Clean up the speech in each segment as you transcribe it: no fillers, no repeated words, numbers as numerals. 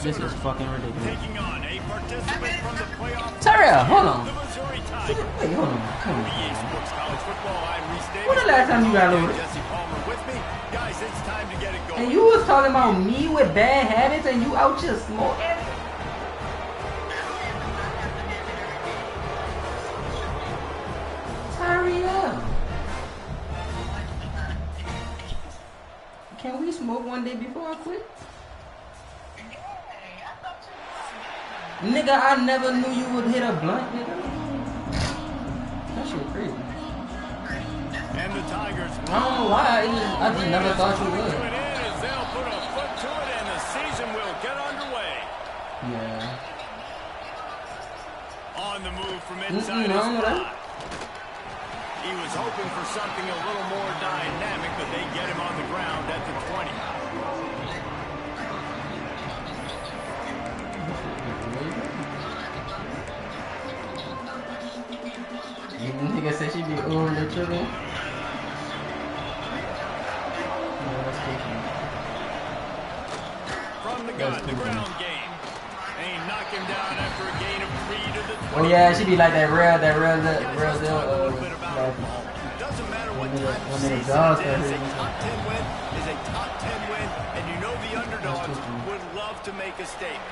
This is fucking ridiculous. Taking on a participant from the playoff. Tyrell, hold on. The Missouri Tigers. Wait, hold on. Come on. EA Sports College Football. I'm Reese Davis. When the last time you got loaded? Jesse Palmer with me. Guys, it's time to get it going. And you was talking about me with bad habits and you out here smoking? Tyrell. Can we smoke one day before I quit? Nigga, I never knew you would hit a blunt, nigga. That shit crazy. And the Tigers. I don't know why. I just never thought you would. They'll put a foot to it, and the season will get underway. Yeah. On the move from inside his spot. He was hoping for something a little more dynamic, but they get him on the ground at the 20. Nigga said she be over the trigger. From the gun, the ground game. And he knocked him down after a gain of 3 to the 20. Oh yeah, she be like that real Doesn't matter what time when the they season jaws is, a top 10 win is a top 10 win, and you know the underdogs would love to make a statement.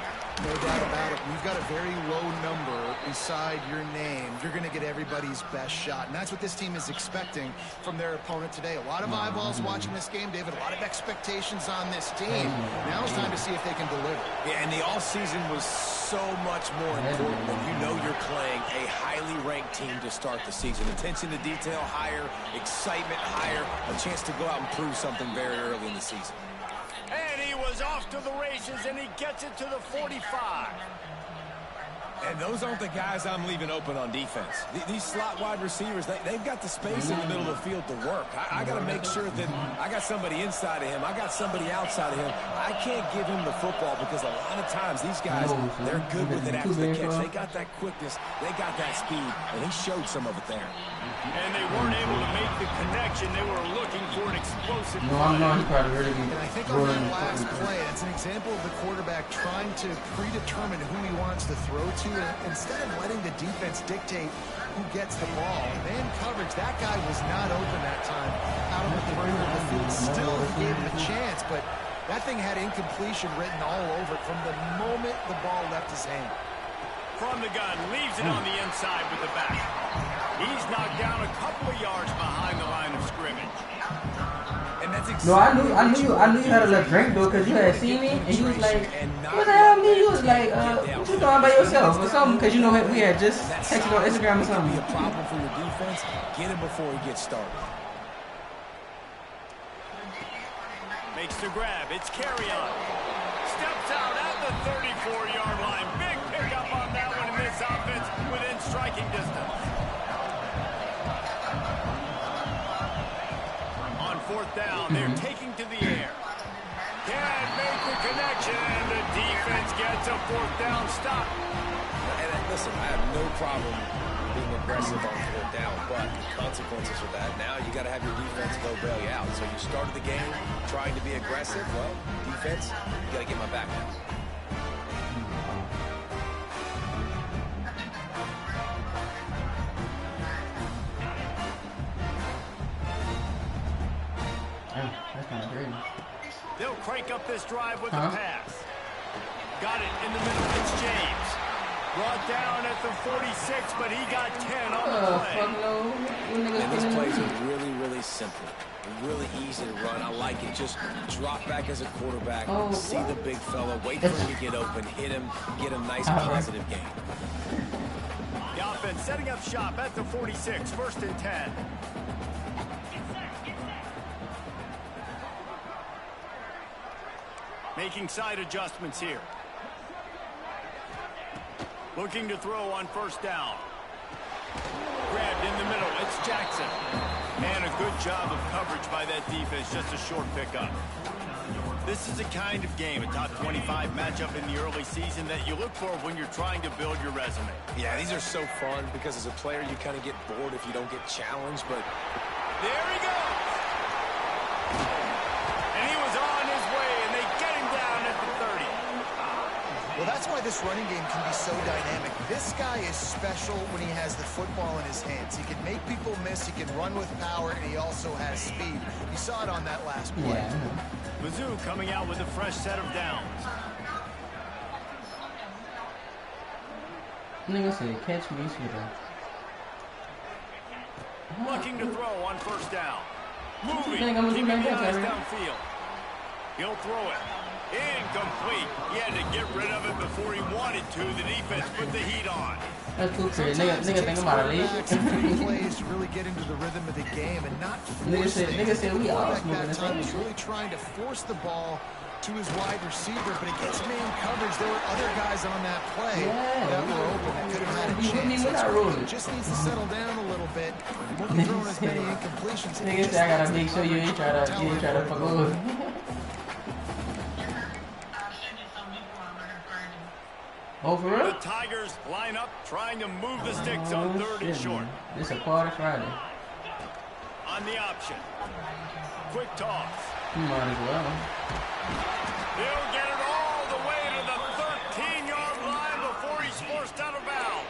No doubt about it. You've got a very low number beside your name. You're going to get everybody's best shot. And that's what this team is expecting from their opponent today. A lot of eyeballs watching this game, David. A lot of expectations on this team. Now it's time to see if they can deliver. Yeah, and the offseason was so much more important when you know you're playing a highly ranked team to start the season. Attention to detail higher, excitement higher, a chance to go out and prove something very early in the season. And he was off to the races, and he gets it to the 45. And those aren't the guys I'm leaving open on defense. These slot wide receivers, they've got the space in the middle of the field to work. I got to make sure that I got somebody inside of him. I got somebody outside of him. I can't give him the football because a lot of times these guys, they're good with it after the catch. They got that quickness. They got that speed, and he showed some of it there. And they weren't able to make the connection. They were looking for an explosive No, I'm not. He probably really And I think on that last play, it's an example of the quarterback trying to predetermine who he wants to throw to. And instead of letting the defense dictate who gets the ball, man coverage, that guy was not open that time out on the perimeter of the field. Still, he gave him a chance, but that thing had incompletion written all over it from the moment the ball left his hand. From the gun, leaves it on the inside with the back. He's knocked down a couple of yards behind the line of scrimmage. And that's No, I knew you had a little drink though, cause you had seen me and you was like, what the hell, me? You was like, what you doing by yourself or something? Cause you know we had just texted on Instagram or something. Be a problem for your defense. Get him before he gets started. Makes the grab. It's carry on. Steps out at the 34-yard line. Big pickup on that one in this offense within striking distance. On 4th down, they're taking to the air. Can't make the connection, and the defense gets a 4th down stop. And listen, I have no problem being aggressive on 4th down, but the consequences of that, now you got to have your defense go bail you out. So you started the game trying to be aggressive. Well, defense, you got to get my back now. That's kind of crazy. They'll crank up this drive with a pass. Got it in the middle. It's James. Brought down at the 46, but he got 10 on the play. And these plays are really, really simple. Really easy to run. I like it. Just drop back as a quarterback, see the big fella, wait for him to get open, hit him, get a nice positive game. The offense setting up shop at the 46, 1st and 10. Making side adjustments here. Looking to throw on 1st down. Grabbed in the middle. It's Jackson. And a good job of coverage by that defense. Just a short pickup. This is a kind of game, a top 25 matchup in the early season that you look for when you're trying to build your resume. Yeah, these are so fun because as a player you kind of get bored if you don't get challenged, but there he goes. And he was on his way, and they get him down at the 30. Well, that's why this running game can be so dynamic. This guy is special when he has the football in his hands. He can make people miss, he can run with power, and he also has speed. You saw it on that last play. Yeah. Mizzou coming out with a fresh set of downs. Nigga said, catch me, sweetheart. Looking to throw on first down. Moving, think I'm gonna do keeping like the that, eyes Terry? downfield. He'll throw it. Incomplete. He had to get rid of it before he wanted to. The defense put the heat on. That's too crazy. Nigga think about it, Plays to really get into the rhythm of the game and not Nigga said we all quarterback smoking that this time thing. was really trying to force the ball to his wide receiver, but against man coverage, there were other guys on that play that were open that could have had a chance. He just needs to settle down a little bit. He won't be throwing as many incompletions. Nigga said I gotta make sure you ain't try to fuck over. Oh, for real? The Tigers line up, trying to move the sticks on third and short. This is a party Friday. On the option. Quick toss. You might as well. He'll get it all the way to the 13-yard line before he's forced out of bounds.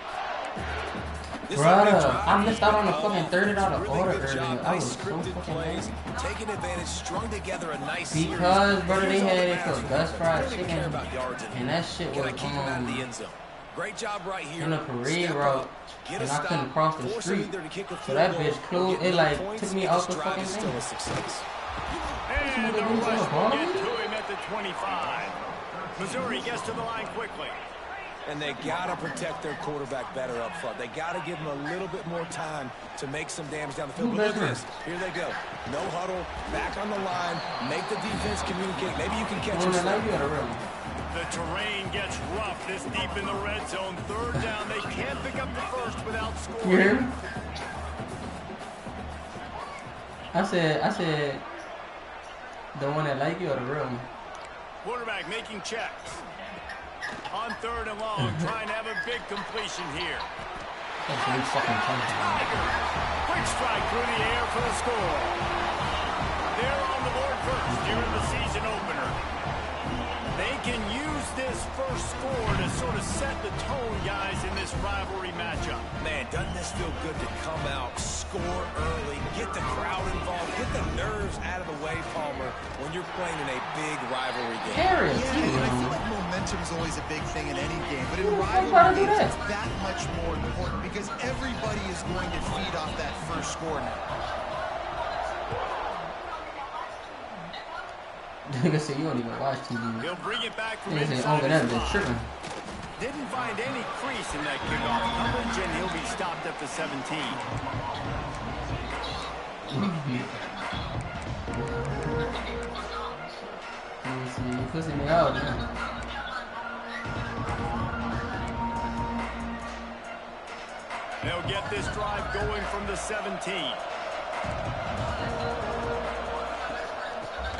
Bruh, I missed out on the fucking $30 order Good job, earlier. I was nice so scripted fucking plays, mad. taking advantage, strung together a nice series. Because, brother, they Here's all had the it for passing. Gus fried They don't care chicken, about yards and that shit Can was I keep him out of the end zone? Great job right here. in a parade Step route, up, get and a I stop, couldn't cross the force him street. either to kick a So field that goal bitch or closed. get It no like points, took me and off this the drive fucking is still thing. a success. And the rush will get to him at the 25. Missouri gets to the line quickly. And they got to protect their quarterback better up front. They got to give him a little bit more time to make some damage down the field. But look at this. Here they go. No huddle, back on the line, make the defense communicate. Maybe you can catch him. The terrain gets rough this deep in the red zone. Third down, they can't pick up the first without scoring. You hear me? I said, the one that like you or the real one? Quarterback making checks. On third and long, trying to have a big completion here. That's really fucking funny. Tigers, quick strike through the air for the score. They're on the board first during the season opener. They can use this first score to sort of set the tone, guys, in this rivalry matchup. Man, doesn't this feel good to come out, score early, get the crowd involved, get the nerves out of the way, Palmer, when you're playing in a big rivalry game. Harris, Yeah, and I feel like momentum is always a big thing in any game, but in Why rivalry do games, that? it's that much more important because everybody is going to feed off that first score now. Nigga said you don't even watch TV. He'll bring it back from Nigga said, inside oh, that his bitch five. tripping. Didn't find any crease in that kickoff coverage, and he'll be stopped at the 17. Let me see, you pussing me out, man. They'll get this drive going from the 17.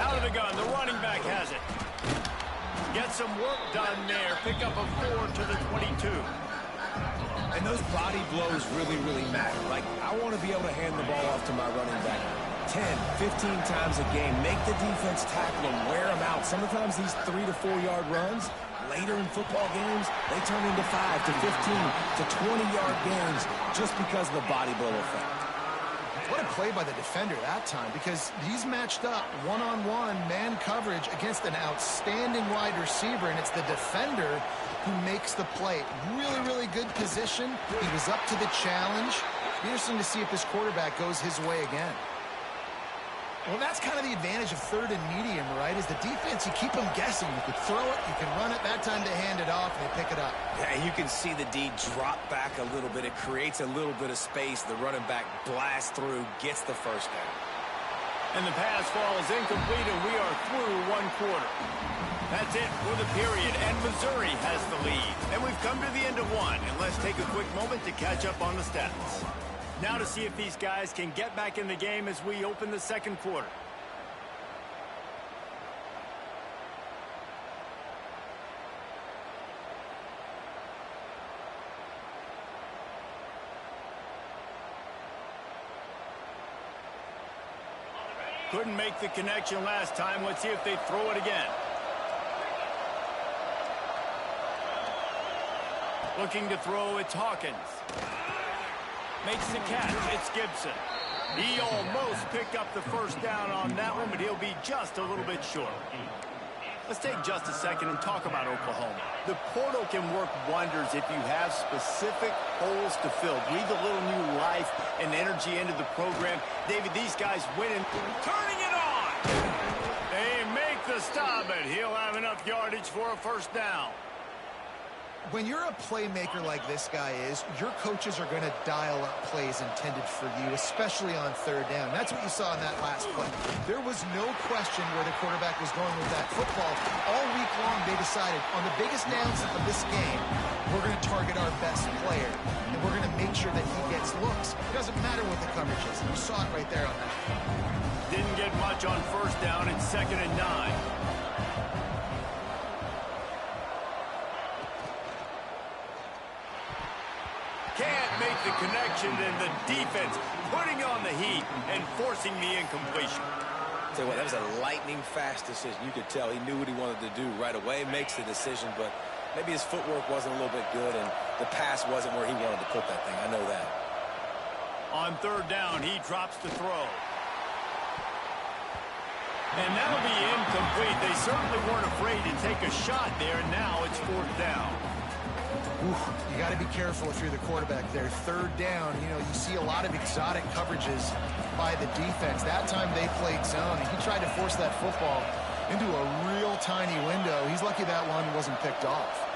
Out of the gun, the running back has it. Get some work done there. Pick up a 4 to the 22. And those body blows really, really matter. Like, I want to be able to hand the ball off to my running back 10, 15 times a game. Make the defense tackle them, wear them out. Sometimes these 3 to 4 yard runs, later in football games, they turn into 5 to 15 to 20-yard games just because of the body blow effect. What a play by the defender that time, because he's matched up one-on-one man coverage against an outstanding wide receiver, and it's the defender who makes the play. Really, really good position. He was up to the challenge. Interesting to see if this quarterback goes his way again. Well, that's kind of the advantage of third and medium, right? Is the defense, you keep them guessing. You can throw it, you can run it. That time they hand it off and they pick it up. Yeah, you can see the D drop back a little bit. It creates a little bit of space. The running back blasts through, gets the first down. And the pass falls incomplete, and we are through one quarter. That's it for the period, and Missouri has the lead. And we've come to the end of one, and let's take a quick moment to catch up on the stats. Now to see if these guys can get back in the game as we open the second quarter. Couldn't make the connection last time. Let's see if they throw it again. Looking to throw, it's Hawkins. Makes the catch, it's Gibson. He almost picked up the first down on that one, but he'll be just a little bit short. Let's take just a second and talk about Oklahoma. The portal can work wonders if you have specific holes to fill. Breathe a little new life and energy into the program. David, these guys winning. Turning it on! They make the stop, but he'll have enough yardage for a first down. When you're a playmaker like this guy is, your coaches are going to dial up plays intended for you, especially on third down. That's what you saw in that last play. There was no question where the quarterback was going with that football. All week long, they decided on the biggest downs of this game, we're going to target our best player, and we're going to make sure that he gets looks. It doesn't matter what the coverage is. You saw it right there on that. Didn't get much on first down. It's 2nd and 9. Can't make the connection, and the defense putting on the heat and forcing the incompletion. Tell you what, that was a lightning-fast decision. You could tell he knew what he wanted to do right away, makes the decision, but maybe his footwork wasn't a little bit good, and the pass wasn't where he wanted to put that thing. I know that. On third down, he drops the throw. And that'll be incomplete. They certainly weren't afraid to take a shot there, and now it's 4th down. You got to be careful if you're the quarterback there. Third down, you know, you see a lot of exotic coverages by the defense. That time they played zone, and he tried to force that football into a real tiny window. He's lucky that one wasn't picked off.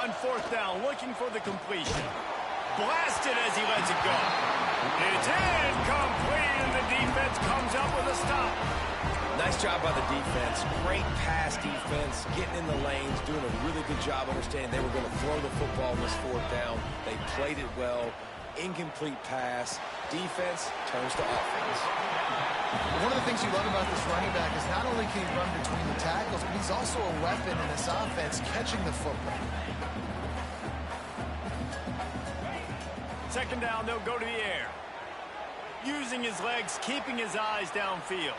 On 4th down, looking for the completion. Blasted as he lets it go. It's incomplete, and the defense comes up with a stop. Nice job by the defense. Great pass defense, getting in the lanes, doing a really good job understanding they were going to throw the football on this 4th down. They played it well. Incomplete pass. Defense turns to offense. One of the things you love about this running back is not only can he run between the tackles, but he's also a weapon in this offense, catching the football. 2nd down, they'll go to the air. Using his legs, keeping his eyes downfield.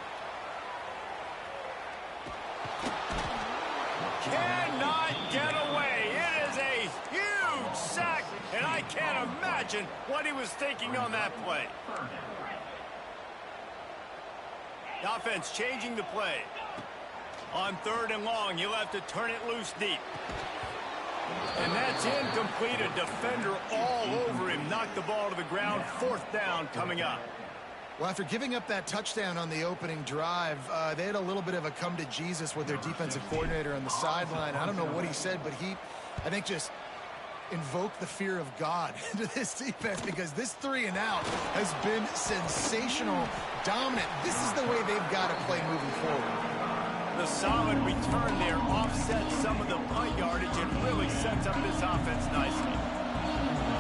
Cannot get away. It is a huge sack, and I can't imagine what he was thinking on that play. The offense changing the play. On 3rd and long, he'll have to turn it loose deep. And that's incomplete. A defender all over him. Knocked the ball to the ground. 4th down coming up. Well, after giving up that touchdown on the opening drive, they had a little bit of a come to Jesus with their defensive coordinator on the sideline. I don't know what he said, but he, I think, just invoked the fear of God into this defense, because this 3 and out has been sensational, dominant. This is the way they've got to play moving forward. The solid return there offsets some of the punt yardage and really sets up this offense nicely.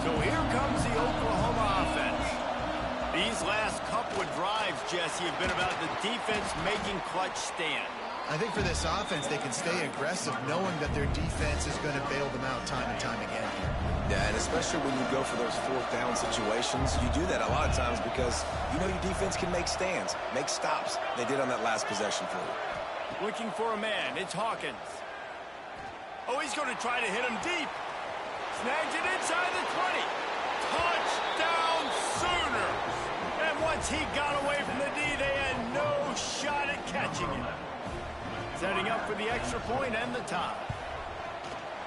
So here comes the Oklahoma offense. These last couple of drives, Jesse, have been about the defense making clutch stand. I think for this offense, they can stay aggressive knowing that their defense is going to bail them out time and time again. Yeah, and especially when you go for those 4th down situations, you do that a lot of times because you know your defense can make stands, make stops. They did on that last possession for you. Looking for a man. It's Hawkins. Oh, he's going to try to hit him deep. Snags it inside the 20. Touchdown Sooners. And once he got away from the D, they had no shot at catching him. Setting up for the extra point and the tie.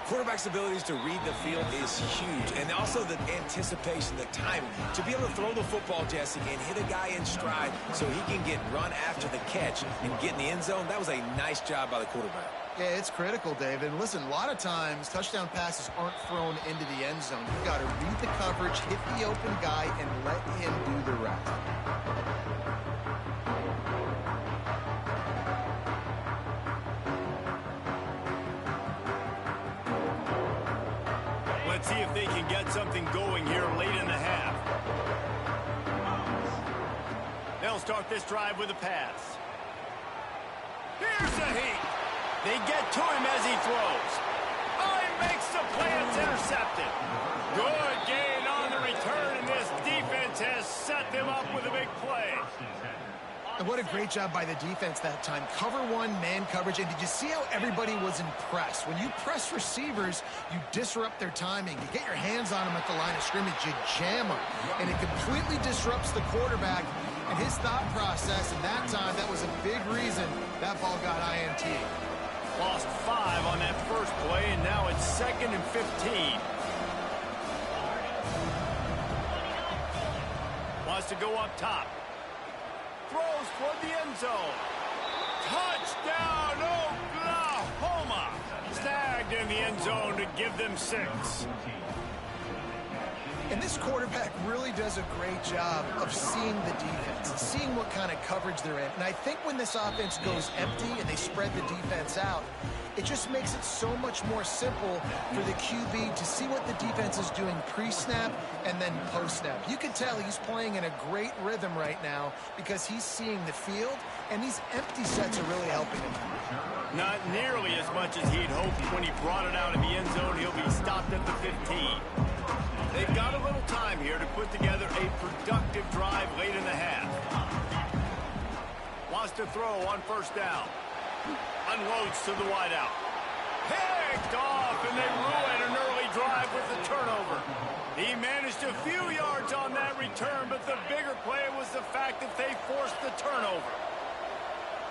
Quarterback's abilities to read the field is huge, and also the anticipation, the timing. To be able to throw the football, Jesse, and hit a guy in stride so he can get run after the catch and get in the end zone, that was a nice job by the quarterback. Yeah, it's critical, David. And listen, a lot of times, touchdown passes aren't thrown into the end zone. You've got to read the coverage, hit the open guy, and let him do the rest. Let's see if they can get something going here late in the half. They'll start this drive with a pass. Here's the heat. They get to him as he throws. Oh, he makes the play. It's intercepted. Good gain on the return, and this defense has set them up with a big play. And what a great job by the defense that time. Cover one, man coverage. And did you see how everybody was impressed? When you press receivers, you disrupt their timing. You get your hands on them at the line of scrimmage. You jam them. And it completely disrupts the quarterback and his thought process. And that time, that was a big reason that ball got INT. Lost 5 on that first play, and now it's 2nd and 15. Wants to go up top. Throws toward the end zone. Touchdown, Oklahoma! Snagged in the end zone to give them 6. And this quarterback really does a great job of seeing the defense, seeing what kind of coverage they're in. And I think when this offense goes empty and they spread the defense out, it just makes it so much more simple for the QB to see what the defense is doing pre-snap and then post-snap. You can tell he's playing in a great rhythm right now because he's seeing the field, and these empty sets are really helping him. Not nearly as much as he'd hoped when he brought it out in the end zone. He'll be stopped at the 15. They've got a little time here to put together a productive drive late in the half. Wants to throw on first down. Unloads to the wideout. Picked off, and they ruin an early drive with the turnover. He managed a few yards on that return, but the bigger play was the fact that they forced the turnover.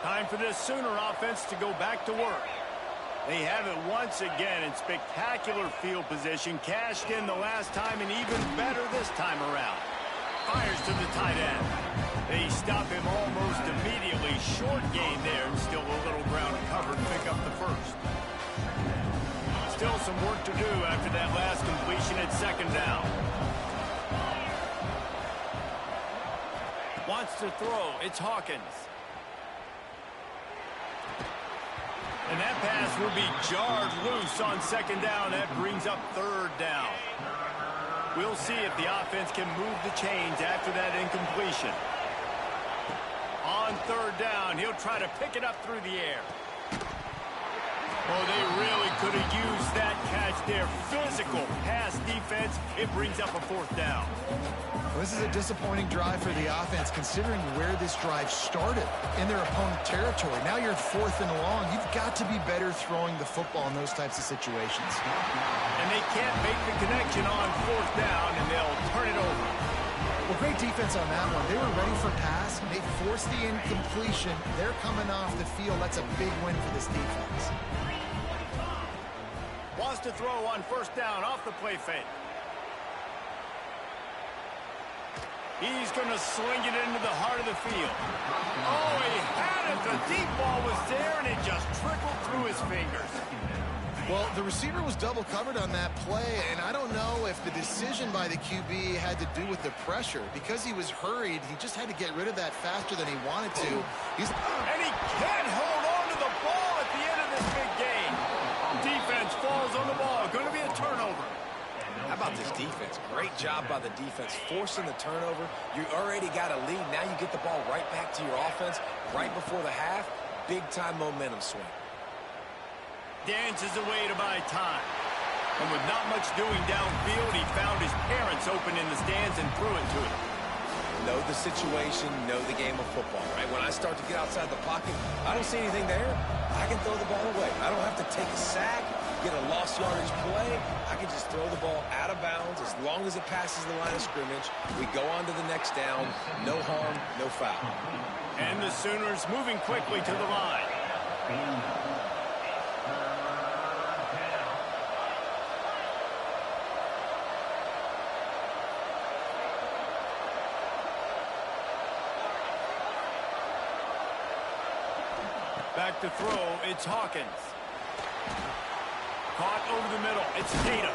Time for this Sooner offense to go back to work. They have it once again in spectacular field position. Cashed in the last time and even better this time around. Fires to the tight end. They stop him almost immediately. Short gain there and still a little ground covered. Pick up the first. Still some work to do after that last completion at 2nd down. Wants to throw. It's Hawkins. And that pass will be jarred loose on 2nd down. That brings up 3rd down. We'll see if the offense can move the chains after that incompletion. On 3rd down, he'll try to pick it up through the air. Oh, they really could have used that catch there. Physical pass defense. It brings up a 4th down. Well, this is a disappointing drive for the offense, considering where this drive started in their opponent territory. Now you're 4th and long. You've got to be better throwing the football in those types of situations. And they can't make the connection on 4th down, and they'll turn it over. Well, great defense on that one. They were ready for pass. They forced the incompletion. They're coming off the field. That's a big win for this defense. Wants to throw on 1st down off the play fake. He's going to sling it into the heart of the field. Oh, he had it. The deep ball was there, and it just trickled through his fingers. Well, the receiver was double covered on that play, and I don't know if the decision by the QB had to do with the pressure. Because he was hurried, he just had to get rid of that faster than he wanted to. And he can't hold on to the ball at the end of this big game. Defense falls on the ball. Going to be a turnover. How about this defense? Great job by the defense, forcing the turnover. You already got a lead. Now you get the ball right back to your offense right before the half. Big-time momentum swing. Dances away to buy time. And with not much doing downfield, he found his parents open in the stands and threw it to him. Know the situation, know the game of football, right? When I start to get outside the pocket, I don't see anything there. I can throw the ball away. I don't have to take a sack, get a lost yardage play. I can just throw the ball out of bounds as long as it passes the line of scrimmage. We go on to the next down. No harm, no foul. And the Sooners moving quickly to the line. Back to throw, it's Hawkins. Caught over the middle, it's Tatum.